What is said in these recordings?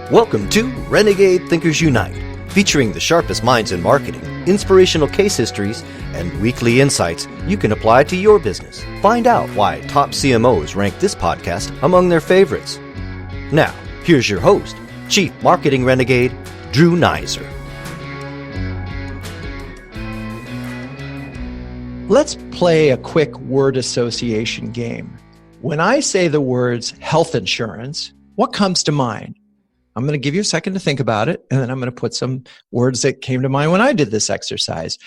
Welcome to Renegade Thinkers Unite, featuring the sharpest minds in marketing, inspirational case histories, and weekly insights you can apply to your business. Find out why top CMOs rank this podcast among their favorites. Now, here's your host, Chief Marketing Renegade, Drew Nizer. Let's play a quick word association game. When I say the words health insurance, what comes to mind? I'm going to give you a second to think about it, and then I'm going to put some words that came to mind when I did this exercise.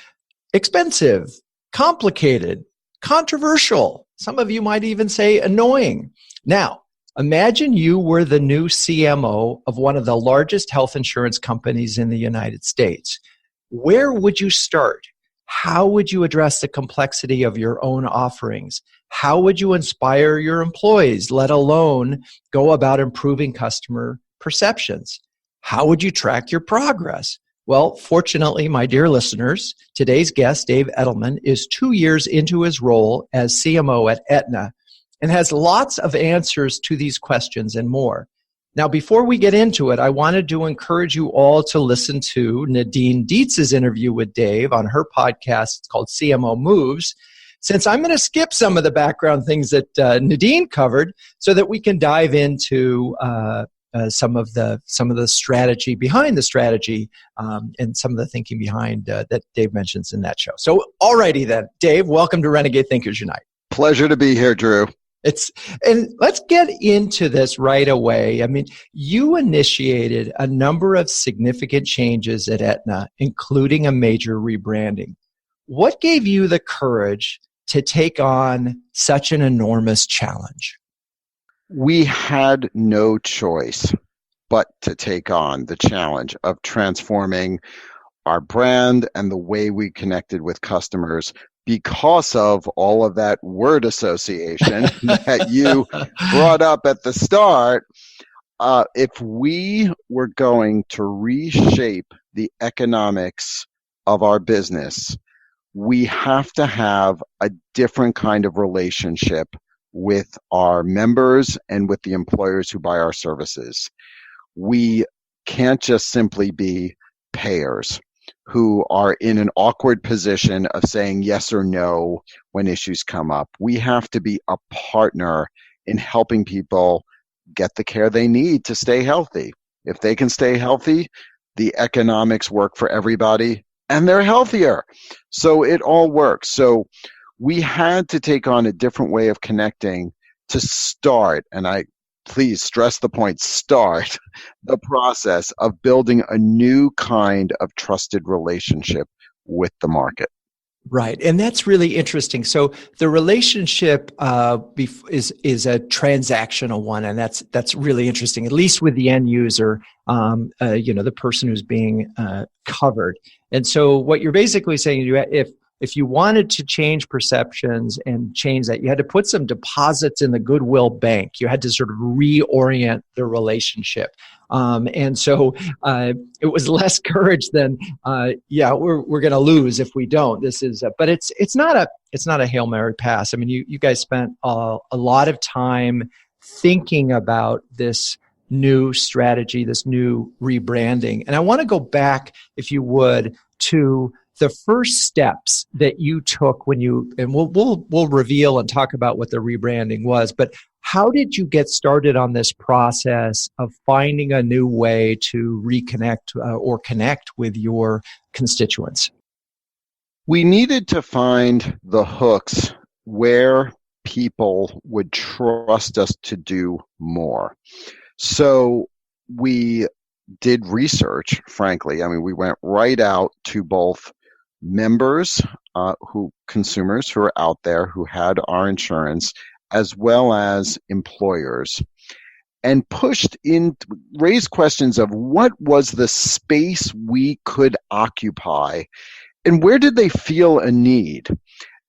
Expensive, complicated, controversial. Some of you might even say annoying. Now, imagine you were the new CMO of one of the largest health insurance companies in the United States. Where would you start? How would you address the complexity of your own offerings? How would you inspire your employees, let alone go about improving customer perceptions? How would you track your progress? Well, fortunately, my dear listeners, today's guest, Dave Edelman, is 2 years into his role as CMO at Aetna and has lots of answers to these questions and more. Now, before we get into it, I wanted to encourage you all to listen to Nadine Dietz's interview with Dave on her podcast. It's called CMO Moves, since I'm going to skip some of the background things that Nadine covered so that we can dive into some of the strategy behind the strategy and some of the thinking behind that Dave mentions in that show. So, alrighty then, Dave, welcome to Renegade Thinkers Unite. Pleasure to be here, Drew. And let's get into this right away. I mean, you initiated a number of significant changes at Aetna, including a major rebranding. What gave you the courage to take on such an enormous challenge? We had no choice but to take on the challenge of transforming our brand and the way we connected with customers because of all of that word association that you brought up at the start. If we were going to reshape the economics of our business, we have to have a different kind of relationship with our members and with the employers who buy our services. We can't just simply be payers who are in an awkward position of saying yes or no when issues come up. We have to be a partner in helping people get the care they need to stay healthy. If they can stay healthy, the economics work for everybody and they're healthier. So it all works. So we had to take on a different way of connecting to start, and I please stress the point, start the process of building a new kind of trusted relationship with the market. Right. And that's really interesting. So the relationship is a transactional one, and that's really interesting, at least with the end user, the person who's being covered. And so what you're basically saying, if you wanted to change perceptions and change that, you had to put some deposits in the goodwill bank. You had to sort of reorient the relationship. And so it was less courage than, we're going to lose if we don't. But it's not a Hail Mary pass. I mean, you guys spent a lot of time thinking about this new strategy, this new rebranding. And I want to go back, if you would, to the first steps that you took and we'll reveal and talk about what the rebranding was, but how did you get started on this process of finding a new way to reconnect or connect with your constituents? We needed to find the hooks where people would trust us to do more. So we did research, frankly. I mean, we went right out to both members, consumers who are out there who had our insurance, as well as employers, and raised questions of what was the space we could occupy and where did they feel a need.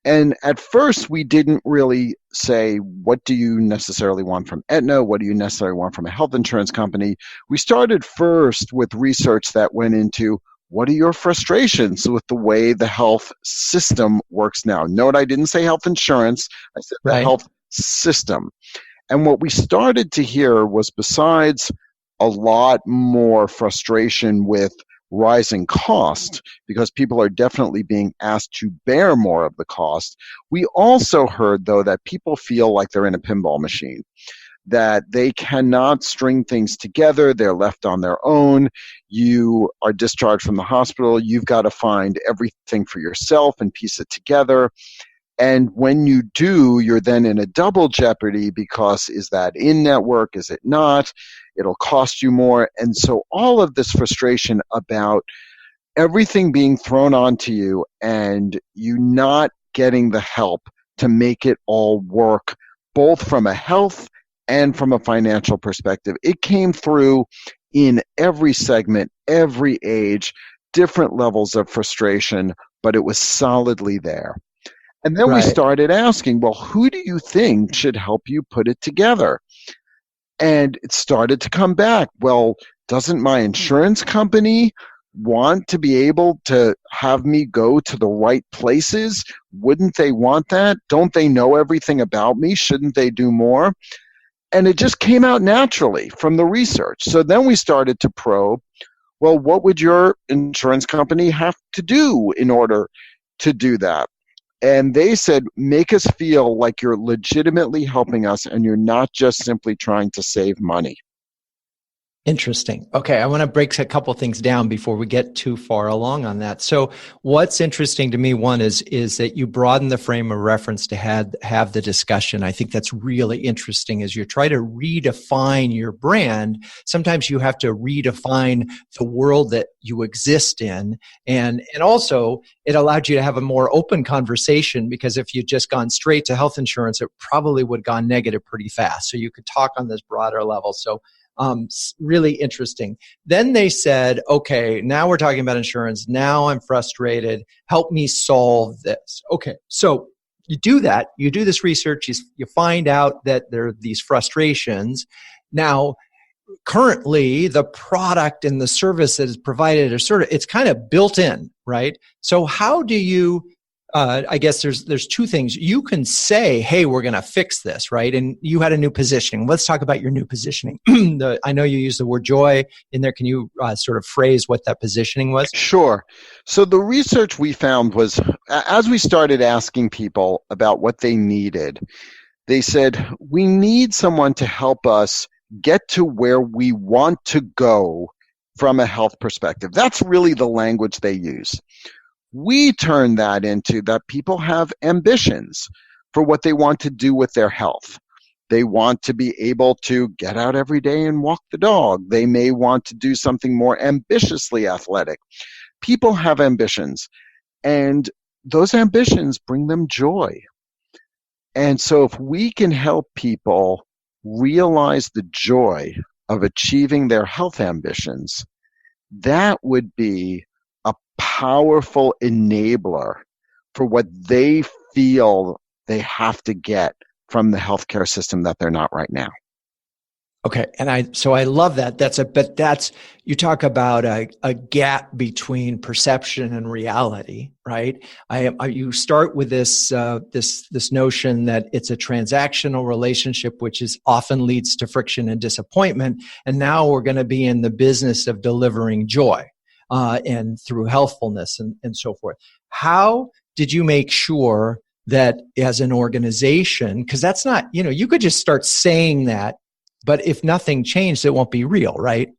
And at first, we didn't really say, what do you necessarily want from Aetna? What do you necessarily want from a health insurance company? We started first with research that went into, what are your frustrations with the way the health system works now? Note, I didn't say health insurance. I said the health system. And what we started to hear was, besides a lot more frustration with rising cost because people are definitely being asked to bear more of the cost. We also heard, though, that people feel like they're in a pinball machine, that they cannot string things together. They're left on their own. You are discharged from the hospital. You've got to find everything for yourself and piece it together. And when you do, you're then in a double jeopardy because is that in network? Is it not? It'll cost you more. And so all of this frustration about everything being thrown onto you and you not getting the help to make it all work, both from a health and from a financial perspective. It came through in every segment, every age, different levels of frustration, but it was solidly there. And then we started asking, well, who do you think should help you put it together? And it started to come back. Well, doesn't my insurance company want to be able to have me go to the right places? Wouldn't they want that? Don't they know everything about me? Shouldn't they do more? And it just came out naturally from the research. So then we started to probe, well, what would your insurance company have to do in order to do that? And they said, make us feel like you're legitimately helping us and you're not just simply trying to save money. Interesting. Okay, I want to break a couple things down before we get too far along on that. So what's interesting to me, one, is that you broaden the frame of reference to have the discussion. I think that's really interesting as you try to redefine your brand. Sometimes you have to redefine the world that you exist in. And also, it allowed you to have a more open conversation, because if you'd just gone straight to health insurance, it probably would have gone negative pretty fast. So you could talk on this broader level. So really interesting. Then they said, okay, now we're talking about insurance. Now I'm frustrated. Help me solve this. Okay. So you do that. You do this research. You find out that there are these frustrations. Now, currently, the product and the service that is provided are it's kind of built in, right? So how do you, I guess there's two things. You can say, hey, we're going to fix this, right? And you had a new positioning. Let's talk about your new positioning. I know you used the word joy in there. Can you sort of phrase what that positioning was? Sure. So the research we found was, as we started asking people about what they needed, they said, we need someone to help us get to where we want to go from a health perspective. That's really the language they use. We turn that into that people have ambitions for what they want to do with their health. They want to be able to get out every day and walk the dog. They may want to do something more ambitiously athletic. People have ambitions, and those ambitions bring them joy. And so if we can help people realize the joy of achieving their health ambitions, that would be a powerful enabler for what they feel they have to get from the healthcare system that they're not right now. Okay. And I love that. You talk about a gap between perception and reality, right? You start with this notion that it's a transactional relationship, which often leads to friction and disappointment. And now we're going to be in the business of delivering joy, and through healthfulness and so forth. How did you make sure that as an organization, because that's not, you could just start saying that, but if nothing changed, it won't be real, right?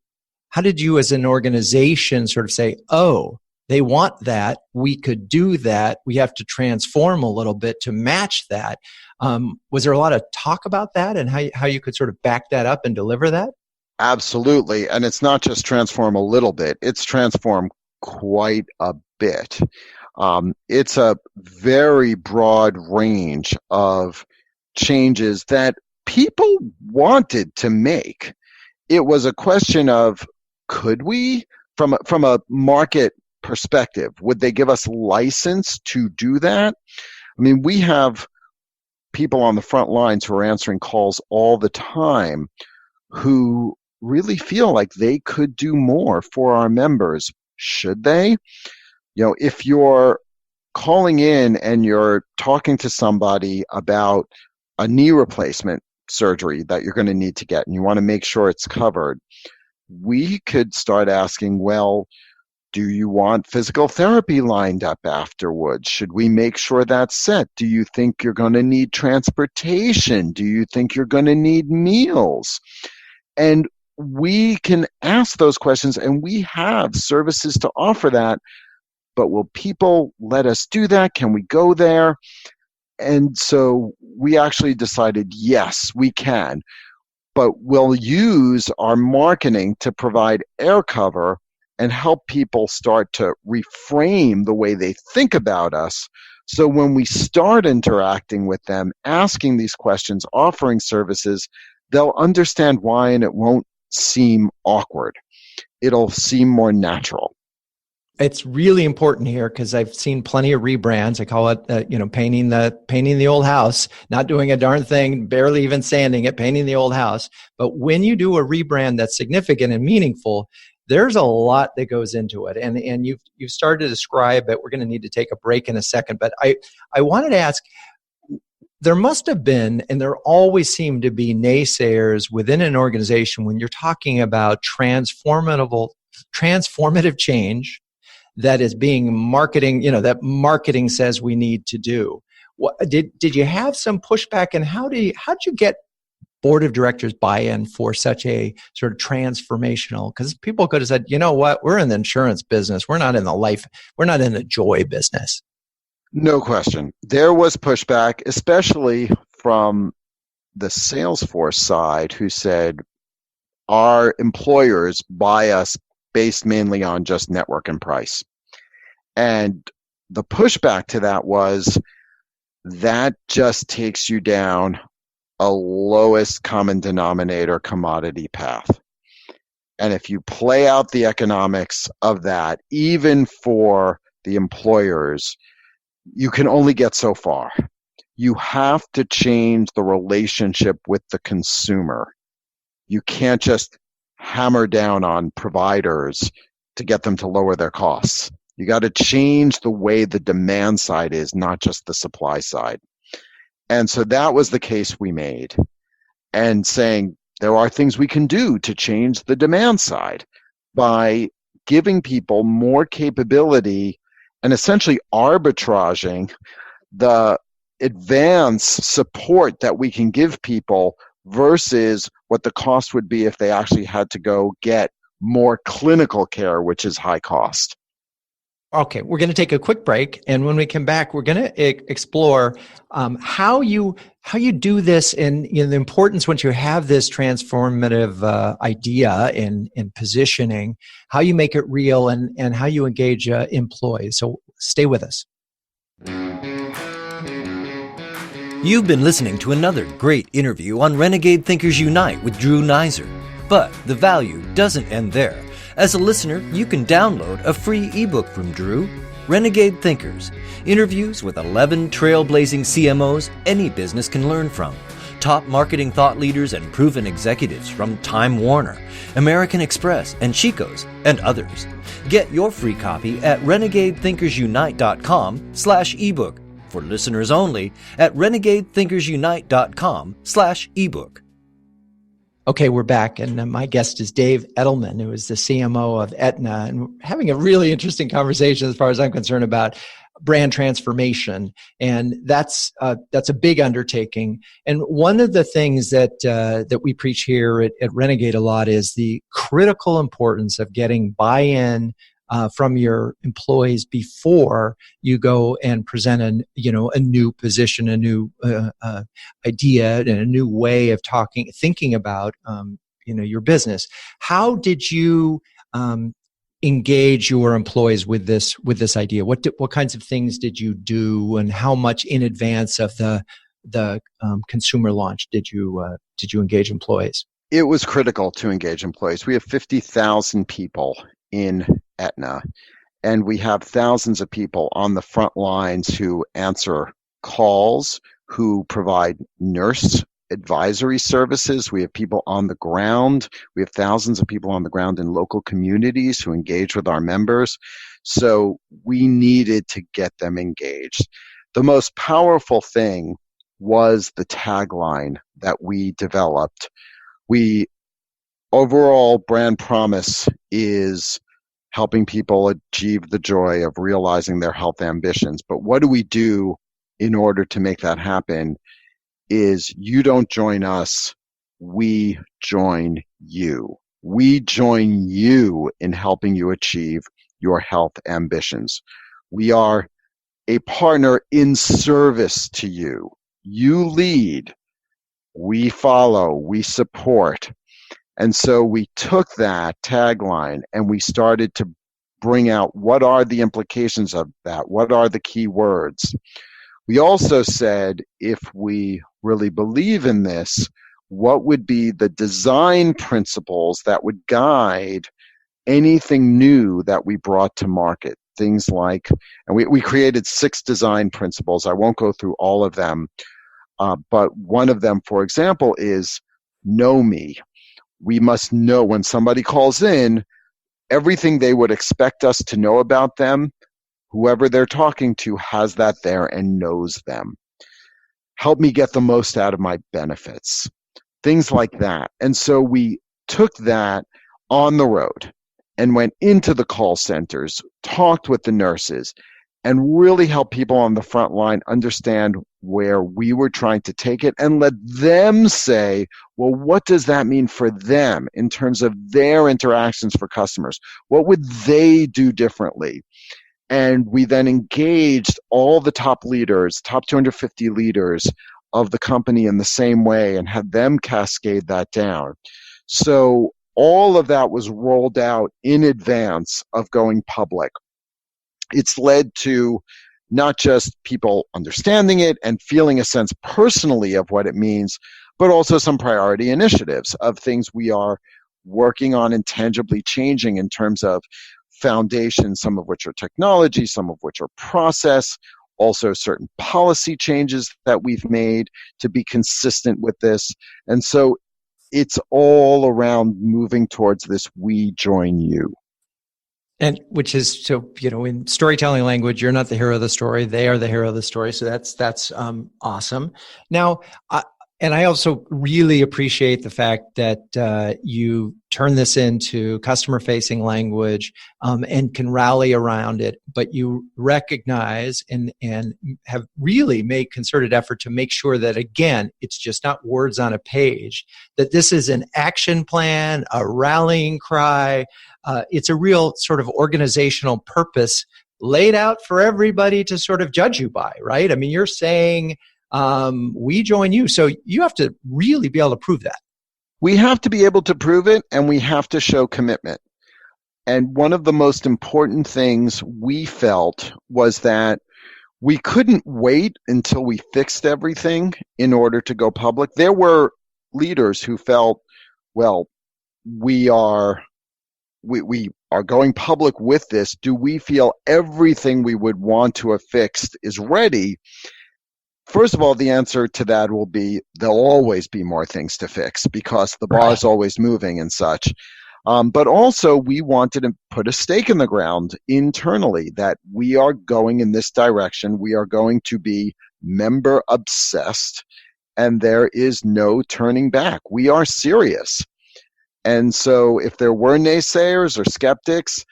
How did you as an organization sort of say, oh, they want that, we could do that, we have to transform a little bit to match that? Was there a lot of talk about that and how you could sort of back that up and deliver that? Absolutely. And it's not just transform a little bit, it's transform quite a bit. It's a very broad range of changes that people wanted to make. It was a question of, could we, from a market perspective, would they give us license to do that? I mean, we have people on the front lines who are answering calls all the time who really feel like they could do more for our members. Should they? If you're calling in and you're talking to somebody about a knee replacement surgery that you're going to need to get, and you want to make sure it's covered, we could start asking, well, do you want physical therapy lined up afterwards? Should we make sure that's set? Do you think you're going to need transportation? Do you think you're going to need meals? And we can ask those questions, and we have services to offer that. But will people let us do that? Can we go there? And so we actually decided, yes, we can. But we'll use our marketing to provide air cover and help people start to reframe the way they think about us. So when we start interacting with them, asking these questions, offering services, they'll understand why, and it won't seem awkward. It'll seem more natural. It's really important here because I've seen plenty of rebrands. I call it, painting the old house, not doing a darn thing, barely even sanding it, painting the old house. But when you do a rebrand that's significant and meaningful, there's a lot that goes into it. And you've started to describe it. We're going to need to take a break in a second. But I wanted to ask, there must have been, and there always seem to be naysayers within an organization when you're talking about transformative change that is being that marketing says we need to do. Did you have some pushback, and how'd you get board of directors buy-in for such a sort of transformational? Because people could have said, you know what, we're in the insurance business. We're not in the joy business. No question. There was pushback, especially from the Salesforce side, who said our employers buy us based mainly on just network and price. And the pushback to that was that just takes you down a lowest common denominator commodity path. And if you play out the economics of that, even for the employers, you can only get so far. You have to change the relationship with the consumer. You can't just hammer down on providers to get them to lower their costs. You got to change the way the demand side is, not just the supply side. And so that was the case we made, and saying there are things we can do to change the demand side by giving people more capability and essentially arbitraging the advanced support that we can give people versus what the cost would be if they actually had to go get more clinical care, which is high cost. Okay, we're going to take a quick break, and when we come back, we're going to explore how you do this, and the importance once you have this transformative idea in positioning, how you make it real, and how you engage employees. So stay with us. You've been listening to another great interview on Renegade Thinkers Unite with Drew Neiser. But the value doesn't end there. As a listener, you can download a free ebook from Drew, Renegade Thinkers, interviews with 11 trailblazing CMOs any business can learn from. Top marketing thought leaders and proven executives from Time Warner, American Express, and Chico's, and others. Get your free copy at renegadethinkersunite.com/ebook. For listeners only at renegadethinkersunite.com/ebook. Okay, we're back, and my guest is Dave Edelman, who is the CMO of Aetna, and we're having a really interesting conversation as far as I'm concerned about brand transformation, and that's a big undertaking. And one of the things that we preach here at Renegade a lot is the critical importance of getting buy-in from your employees before you go and present a new position, a new idea, and a new way of thinking about your business. How did you engage your employees with this idea? What kinds of things did you do, and how much in advance of the consumer launch did you engage employees? It was critical to engage employees. We have 50,000 people in Aetna, and we have thousands of people on the front lines who answer calls, who provide nurse advisory services. We have people on the ground. We have thousands of people on the ground in local communities who engage with our members. So we needed to get them engaged. The most powerful thing was the tagline that we developed. We overall brand promise is helping people achieve the joy of realizing their health ambitions. But what do we do in order to make that happen is you don't join us, we join you. We join you in helping you achieve your health ambitions. We are a partner in service to you. You lead, we follow, we support. And so we took that tagline and we started to bring out what are the implications of that? What are the key words? We also said, if we really believe in this, what would be the design principles that would guide anything new that we brought to market? Things like, and we created 6 design principles. I won't go through all of them, but one of them, for example, is know me. We must know when somebody calls in, everything they would expect us to know about them, whoever they're talking to has that there and knows them. Help me get the most out of my benefits. Things like that. And so we took that on the road and went into the call centers, talked with the nurses, and really helped people on the front line understand where we were trying to take it and let them say, well, what does that mean for them in terms of their interactions for customers? What would they do differently? And we then engaged all the top leaders, top 250 leaders of the company in the same way and had them cascade that down. So all of that was rolled out in advance of going public. It's led to not just people understanding it and feeling a sense personally of what it means, but also some priority initiatives of things we are working on and tangibly changing in terms of foundations, some of which are technology, some of which are process, also certain policy changes that we've made to be consistent with this. And so it's all around moving towards this we join you. And which is, so, in storytelling language, you're not the hero of the story. They are the hero of the story. So that's awesome. Now, and I also really appreciate the fact that you turn this into customer-facing language and can rally around it, but you recognize and have really made concerted effort to make sure that, again, it's just not words on a page, that this is an action plan, a rallying cry. It's a real sort of organizational purpose laid out for everybody to sort of judge you by, right? I mean, you're saying, we join you. So you have to really be able to prove that. We have to be able to prove it, and we have to show commitment. And one of the most important things we felt was that we couldn't wait until we fixed everything in order to go public. There were leaders who felt, well, we are going public with this. Do we feel everything we would want to have fixed is ready? First of all, the answer to that will be there'll always be more things to fix because the bar is always moving and such. But also, we wanted to put a stake in the ground internally that we are going in this direction. We are going to be member obsessed, and there is no turning back. We are serious. And so if there were naysayers or skeptics,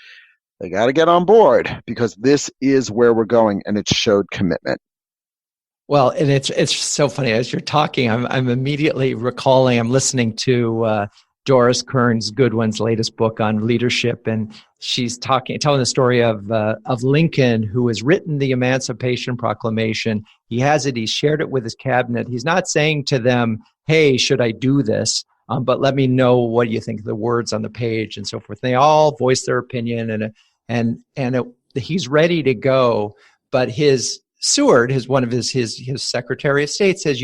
they got to get on board because this is where we're going, and it showed commitment. Well, and it's so funny as you're talking. I'm immediately recalling. I'm listening to Doris Kearns Goodwin's latest book on leadership, and she's telling the story of Lincoln, who has written the Emancipation Proclamation. He has it. He's shared it with his cabinet. He's not saying to them, "Hey, should I do this?" But let me know what you think of the words on the page and so forth. They all voice their opinion, and he's ready to go. But his Seward, one of his Secretary of State, says,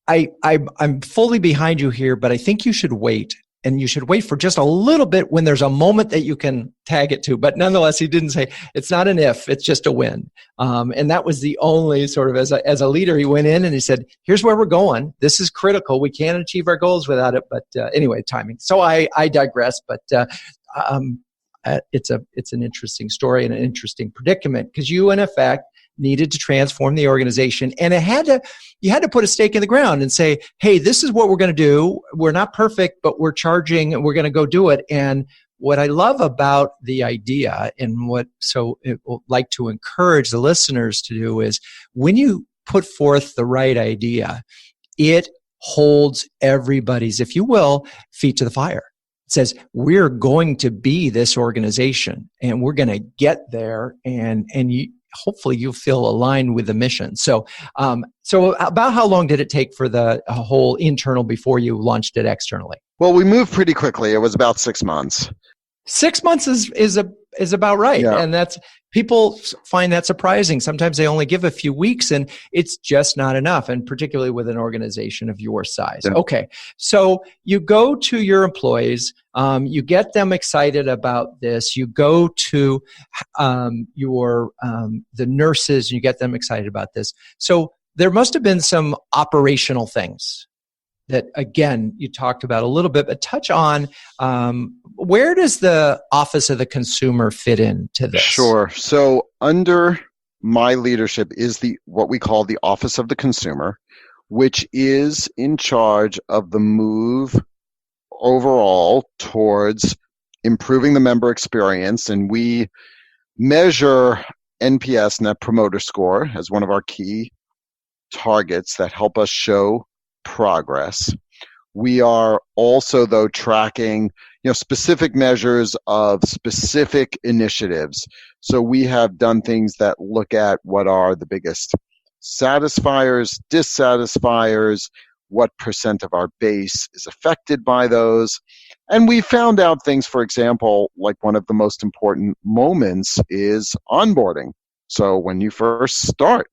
I'm fully behind you here, but I think you should wait. And you should wait for just a little bit when there's a moment that you can tag it to. But nonetheless, he didn't say, it's not an if, it's just a when. And that was the only sort of, as a leader, he went in and he said, here's where we're going. This is critical. We can't achieve our goals without it. But anyway, timing. So I digress. But it's an interesting story and an interesting predicament because you, in effect, needed to transform the organization. And you had to put a stake in the ground and say, hey, this is what we're going to do. We're not perfect, but we're charging and we're going to go do it. And what I love about the idea and what it would like to encourage the listeners to do is when you put forth the right idea, it holds everybody's, if you will, feet to the fire. It says, we're going to be this organization and we're going to get there and hopefully you'll feel aligned with the mission. So about how long did it take for the whole internal before you launched it externally? Well, we moved pretty quickly. It was about 6 months. 6 months is about right. Yeah. And that's, people find that surprising. Sometimes they only give a few weeks and it's just not enough. And particularly with an organization of your size. Yeah. Okay. So you go to your employees, you get them excited about this. You go to, the nurses, you get them excited about this. So there must have been some operational things that, again, you talked about a little bit, but touch on where does the Office of the Consumer fit into this? Sure. So under my leadership is what we call the Office of the Consumer, which is in charge of the move overall towards improving the member experience. And we measure NPS, Net Promoter Score, as one of our key targets that help us show progress. We are also, though, tracking specific measures of specific initiatives. So we have done things that look at what are the biggest satisfiers, dissatisfiers, what percent of our base is affected by those. And we found out things, for example, like one of the most important moments is onboarding. So when you first start,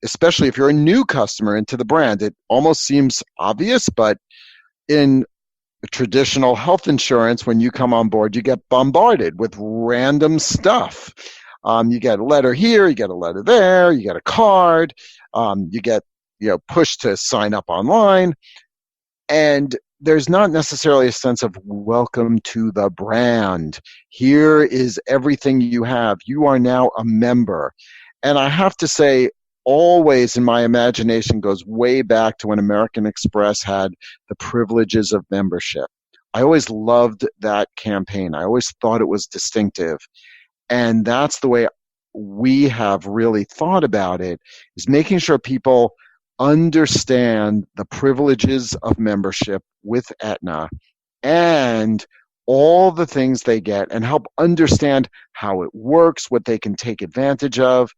especially if you're a new customer into the brand, it almost seems obvious, but in traditional health insurance, when you come on board, you get bombarded with random stuff. You get a letter here, you get a letter there, you get a card, you get pushed to sign up online, and there's not necessarily a sense of welcome to the brand. Here is everything you have. You are now a member. And I have to say, always in my imagination goes way back to when American Express had the privileges of membership. I always loved that campaign. I always thought it was distinctive. And that's the way we have really thought about it, is making sure people understand the privileges of membership with Aetna and all the things they get and help understand how it works, what they can take advantage of.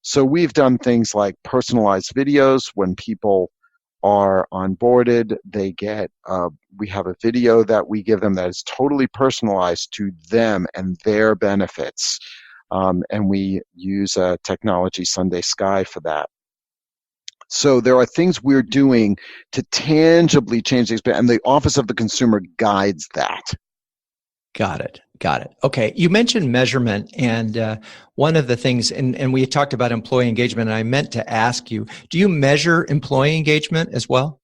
So we've done things like personalized videos. When people are onboarded, they get, we have a video that we give them that is totally personalized to them and their benefits. And we use technology Sunday Sky for that. So there are things we're doing to tangibly change the experience, and the Office of the Consumer guides that. Got it. Okay. You mentioned measurement, and one of the things, and we talked about employee engagement, and I meant to ask you, do you measure employee engagement as well?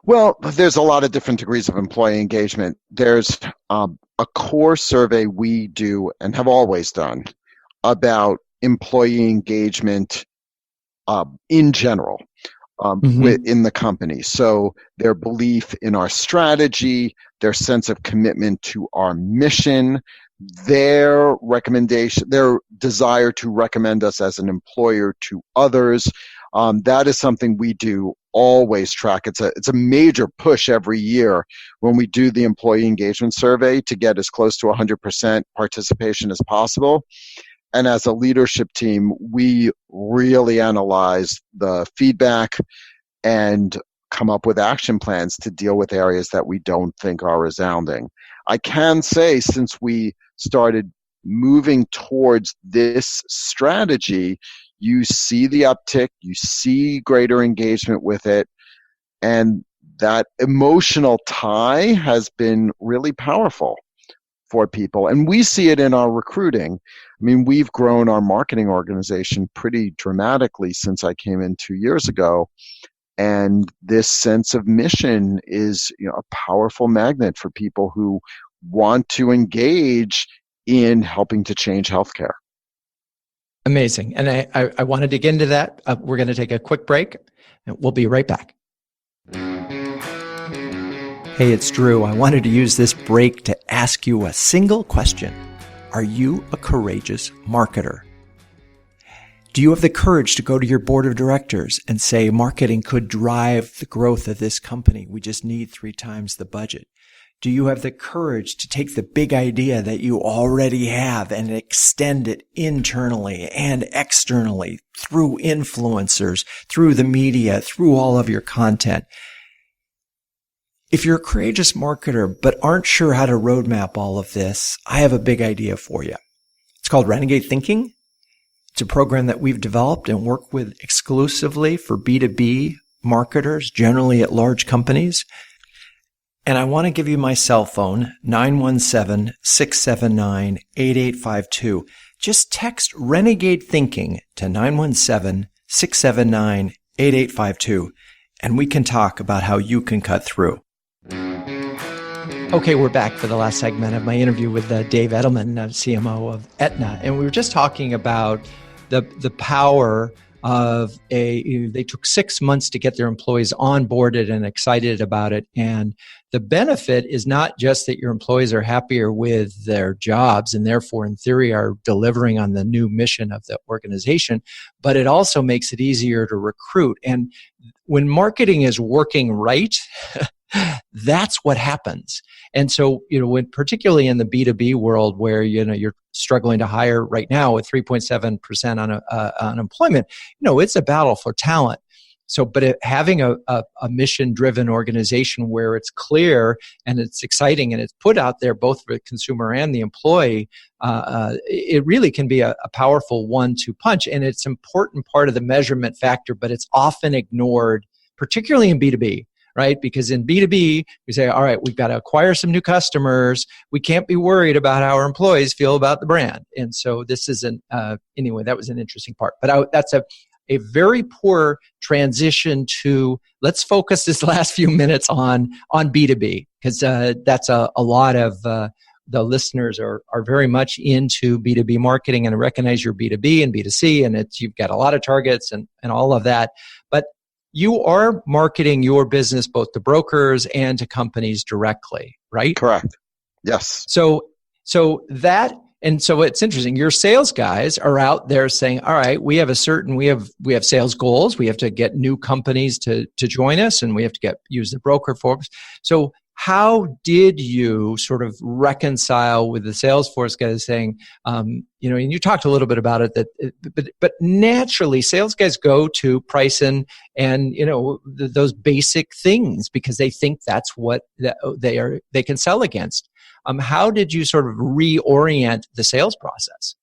Well, there's a lot of different degrees of employee engagement. There's a core survey we do and have always done about employee engagement in general. In the company. So their belief in our strategy, their sense of commitment to our mission, their recommendation, their desire to recommend us as an employer to others. That is something we do always track. It's a major push every year when we do the employee engagement survey to get as close to 100% participation as possible. And as a leadership team, we really analyze the feedback and come up with action plans to deal with areas that we don't think are resounding. I can say, since we started moving towards this strategy, you see the uptick, you see greater engagement with it, and that emotional tie has been really powerful for people. And we see it in our recruiting. I mean, we've grown our marketing organization pretty dramatically since I came in 2 years ago. And this sense of mission is a powerful magnet for people who want to engage in helping to change healthcare. Amazing. And I want to dig into that. We're going to take a quick break and we'll be right back. Hey, it's Drew. I wanted to use this break to ask you a single question. Are you a courageous marketer? Do you have the courage to go to your board of directors and say, marketing could drive the growth of this company? We just need 3 times the budget. Do you have the courage to take the big idea that you already have and extend it internally and externally through influencers, through the media, through all of your content? If you're a courageous marketer but aren't sure how to roadmap all of this, I have a big idea for you. It's called Renegade Thinking. It's a program that we've developed and work with exclusively for B2B marketers, generally at large companies. And I want to give you my cell phone, 917-679-8852. Just text Renegade Thinking to 917-679-8852, and we can talk about how you can cut through. Okay, we're back for the last segment of my interview with Dave Edelman, CMO of Aetna. And we were just talking about the power of they took 6 months to get their employees onboarded and excited about it. And the benefit is not just that your employees are happier with their jobs and therefore in theory are delivering on the new mission of the organization, but it also makes it easier to recruit. And when marketing is working right, that's what happens. And so, when particularly in the B2B world where, you're struggling to hire right now with 3.7% on unemployment, it's a battle for talent. So, but having a mission-driven organization where it's clear and it's exciting and it's put out there both for the consumer and the employee, it really can be a powerful one-two punch. And it's an important part of the measurement factor, but it's often ignored, particularly in B2B. Right? Because in B2B, we say, all right, we've got to acquire some new customers. We can't be worried about how our employees feel about the brand. And so this isn't, anyway, that was an interesting part. But that's a very poor transition to, let's focus this last few minutes on B2B, because that's a lot of the listeners are very much into B2B marketing and recognize your B2B and B2C, and you've got a lot of targets and all of that. But you are marketing your business both to brokers and to companies directly, right? Correct. Yes. So it's interesting. Your sales guys are out there saying, all right, we have sales goals. We have to get new companies to join us, and we have to use the broker folks. So how did you sort of reconcile with the Salesforce guys saying, and you talked a little bit about it, but naturally sales guys go to price and those basic things because they think that's what they can sell against. How did you sort of reorient the sales process?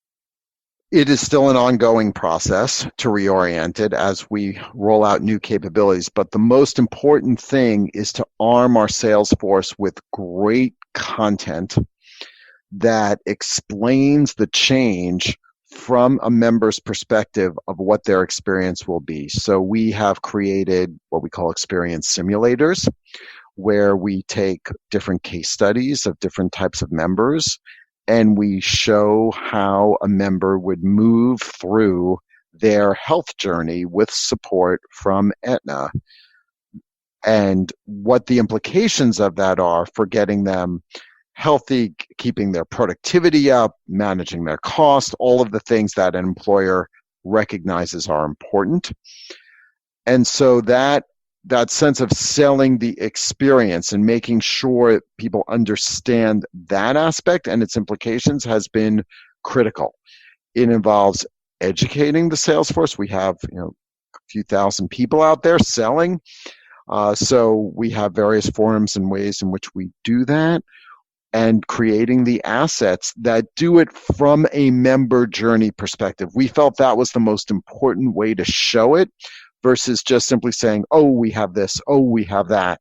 It is still an ongoing process to reorient it as we roll out new capabilities. But the most important thing is to arm our sales force with great content that explains the change from a member's perspective of what their experience will be. So we have created what we call experience simulators, where we take different case studies of different types of members and we show how a member would move through their health journey with support from Aetna and what the implications of that are for getting them healthy, keeping their productivity up, managing their cost, all of the things that an employer recognizes are important. And so that sense of selling the experience and making sure people understand that aspect and its implications has been critical. It involves educating the sales force. We have a few thousand people out there selling. So we have various forums and ways in which we do that, and creating the assets that do it from a member journey perspective. We felt that was the most important way to show it, versus just simply saying, oh, we have this, oh, we have that.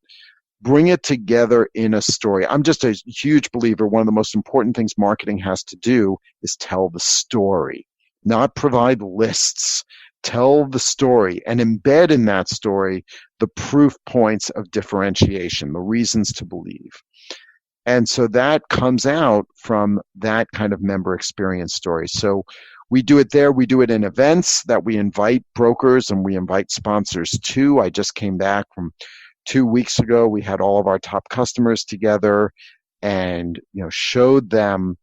Bring it together in a story. I'm just a huge believer. One of the most important things marketing has to do is tell the story, not provide lists. Tell the story and embed in that story the proof points of differentiation, the reasons to believe. And so that comes out from that kind of member experience story. So We do it there. We do it in events that we invite brokers and we invite sponsors to. I just came back from 2 weeks ago. We had all of our top customers together and showed them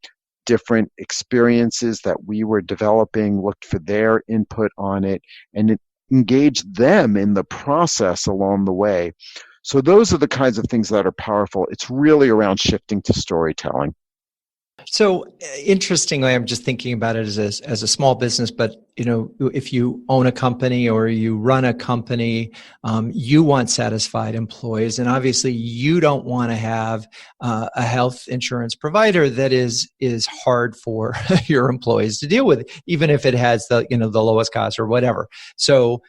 different experiences that we were developing, looked for their input on it, and it engaged them in the process along the way. So those are the kinds of things that are powerful. It's really around shifting to storytelling. So interestingly, I'm just thinking about it as a small business, but if you own a company or you run a company, you want satisfied employees, and obviously you don't want to have a health insurance provider that is hard for your employees to deal with, even if it has the lowest cost or whatever. So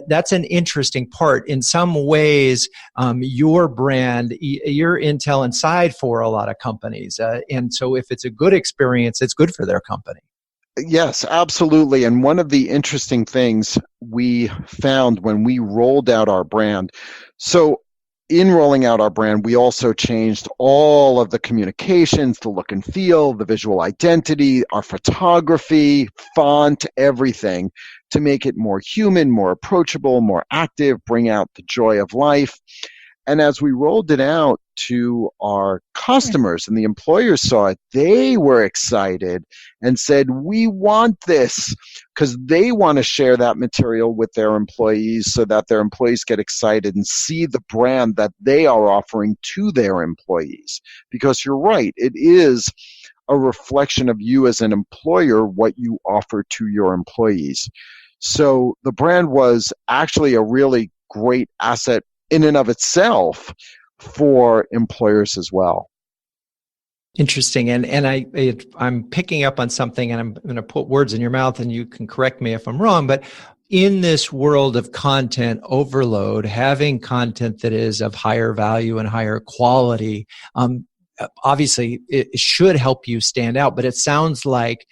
that's an interesting part. In some ways, your brand, you're Intel Inside for a lot of companies. And so if it's a good experience, it's good for their company. Yes, absolutely. And one of the interesting things we found when we rolled out our brand, so in rolling out our brand, we also changed all of the communications, the look and feel, the visual identity, our photography, font, everything to make it more human, more approachable, more active, bring out the joy of life. And as we rolled it out to our customers and the employers saw it, they were excited and said, we want this, because they want to share that material with their employees so that their employees get excited and see the brand that they are offering to their employees. Because you're right, it is a reflection of you as an employer, what you offer to your employees. So the brand was actually a really great asset in and of itself for employers as well. Interesting. And I'm picking up on something, and I'm going to put words in your mouth, and you can correct me if I'm wrong, but in this world of content overload, having content that is of higher value and higher quality, obviously it should help you stand out, but it sounds like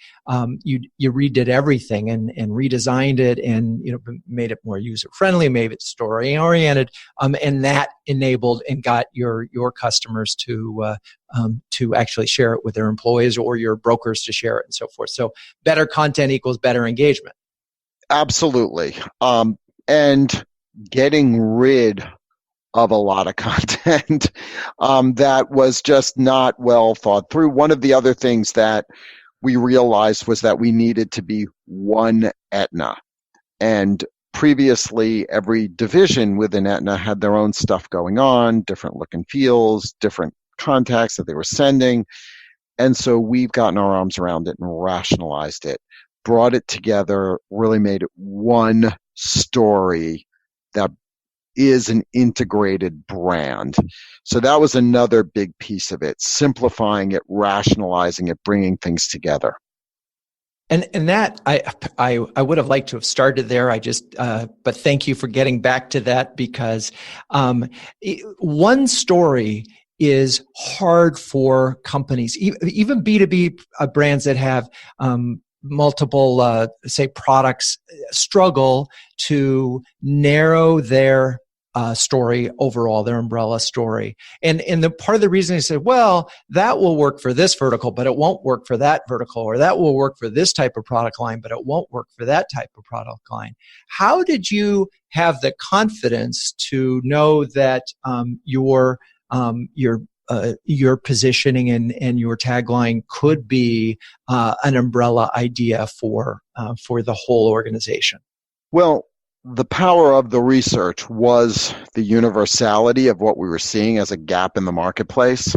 you redid everything and redesigned it and made it more user friendly, made it story oriented, and that enabled and got your customers to actually share it with their employees or your brokers to share it and so forth. So better content equals better engagement. Absolutely, and getting rid of a lot of content that was just not well thought through. One of the other things that we realized was that we needed to be one Aetna. And previously, every division within Aetna had their own stuff going on, different look and feels, different contacts that they were sending. And so we've gotten our arms around it and rationalized it, brought it together, really made it one story that is an integrated brand. So that was another big piece of it, simplifying it, rationalizing it, bringing things together. And that I would have liked to have started there. But thank you for getting back to that, because one story is hard for companies, even B2B brands that have multiple, say, products, struggle to narrow their story overall, their umbrella story. And the part of the reason I said, well, that will work for this vertical, but it won't work for that vertical, or that will work for this type of product line, but it won't work for that type of product line. How did you have the confidence to know that your positioning and your tagline could be an umbrella idea for the whole organization? Well, the power of the research was the universality of what we were seeing as a gap in the marketplace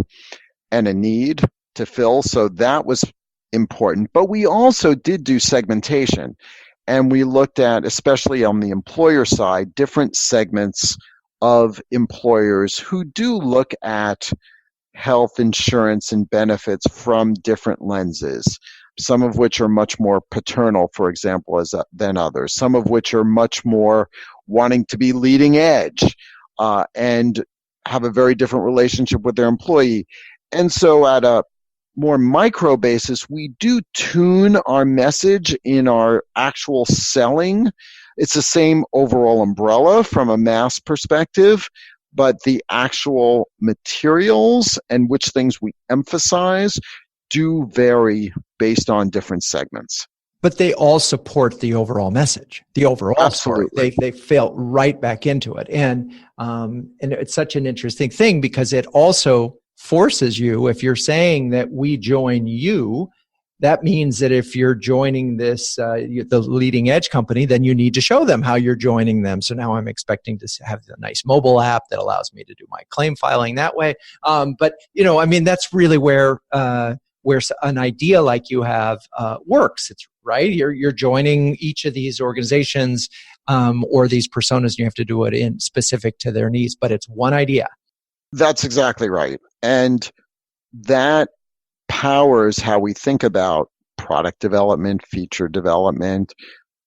and a need to fill. So that was important. But we also did do segmentation. And we looked at, especially on the employer side, different segments of employers who do look at health insurance and benefits from different lenses, some of which are much more paternal, for example, than others, some of which are much more wanting to be leading edge and have a very different relationship with their employee. And so at a more micro basis, we do tune our message in our actual selling. It's the same overall umbrella from a mass perspective, but the actual materials and which things we emphasize do vary based on different segments. but they all support the overall message, the overall story. They fail right back into it. And it's such an interesting thing because it also forces you, if you're saying that we join you, that means that if you're joining this, the leading edge company, then you need to show them how you're joining them. So now I'm expecting to have the nice mobile app that allows me to do my claim filing that way. But that's really where an idea like you have works. It's right. You're joining each of these organizations or these personas, and you have to do it in specific to their needs. But it's one idea. That's exactly right, and that powers how we think about product development, feature development,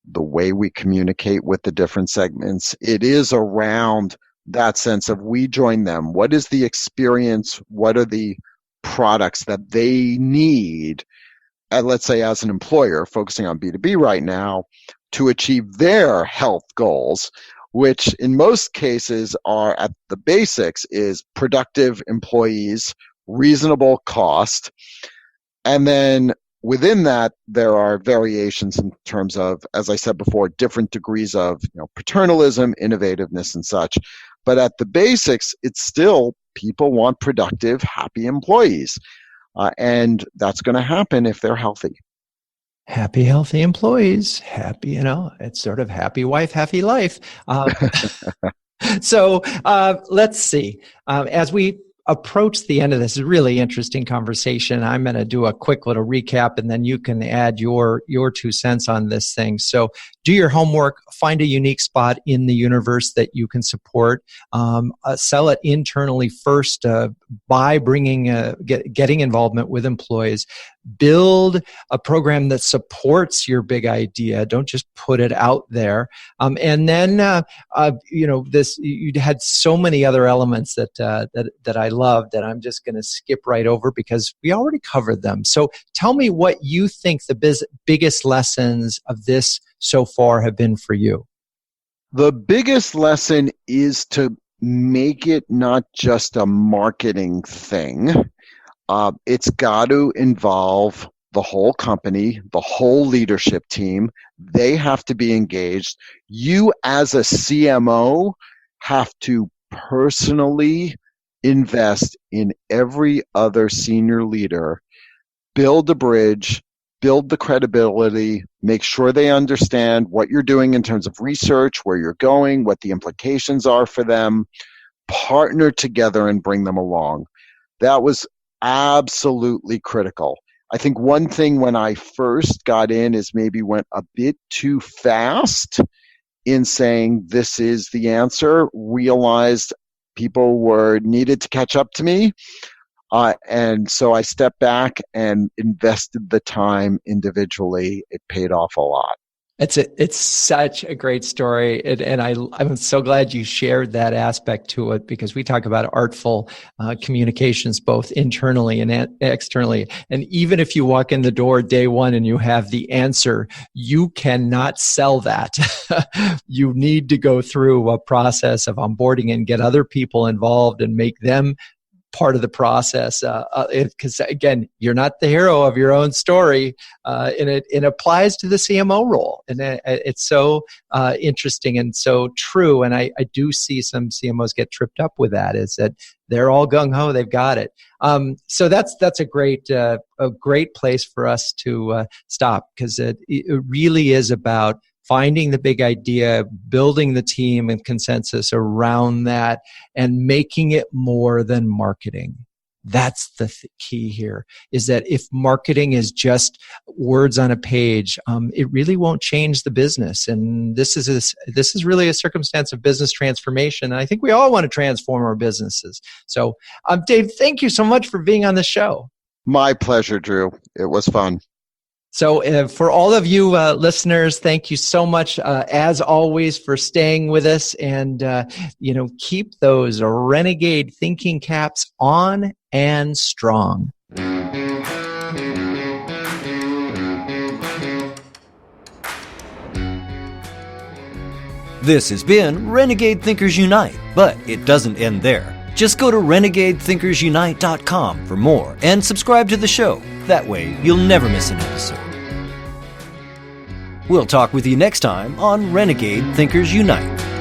the way we communicate with the different segments. It is around that sense of we join them. What is the experience? What are the products that they need, let's say as an employer, focusing on B2B right now, to achieve their health goals, which in most cases are at the basics is productive employees, reasonable cost. And then within that, there are variations in terms of, as I said before, different degrees of paternalism, innovativeness, and such. But at the basics, it's still people want productive, happy employees. And that's going to happen if they're healthy. Happy, healthy employees. Happy, it's sort of happy wife, happy life. So let's see. As we approach the end of this really interesting conversation, I'm going to do a quick little recap, and then you can add your 2 cents on this thing. So do your homework, find a unique spot in the universe that you can support, sell it internally first by getting involvement with employees, build a program that supports your big idea. Don't just put it out there. And then, you had so many other elements that I love that I'm just going to skip right over because we already covered them. So tell me what you think the biggest lessons of this so far have been for you. The biggest lesson is to make it not just a marketing thing. It's got to involve the whole company, the whole leadership team. They have to be engaged. You as a CMO have to personally invest in every other senior leader, build a bridge, build the credibility, make sure they understand what you're doing in terms of research, where you're going, what the implications are for them, partner together and bring them along. That was absolutely critical. I think one thing when I first got in is maybe went a bit too fast in saying this is the answer, realized people needed to catch up to me. And so I stepped back and invested the time individually. It paid off a lot. It's such a great story. And I'm so glad you shared that aspect to it because we talk about artful communications, both internally and externally. And even if you walk in the door day one and you have the answer, you cannot sell that. You need to go through a process of onboarding and get other people involved and make them part of the process, because again, you're not the hero of your own story, and it applies to the CMO role, and it's so interesting and so true. And I do see some CMOs get tripped up with that. Is that they're all gung ho, they've got it. So that's a great place for us to stop because it really is about finding the big idea, building the team and consensus around that, and making it more than marketing. That's the key here, is that if marketing is just words on a page, it really won't change the business. And this is really a circumstance of business transformation. And I think we all want to transform our businesses. So, Dave, thank you so much for being on the show. My pleasure, Drew. It was fun. So for all of you listeners, thank you so much, as always, for staying with us. And, keep those Renegade thinking caps on and strong. This has been Renegade Thinkers Unite, but it doesn't end there. Just go to renegadethinkersunite.com for more and subscribe to the show. That way, you'll never miss an episode. We'll talk with you next time on Renegade Thinkers Unite.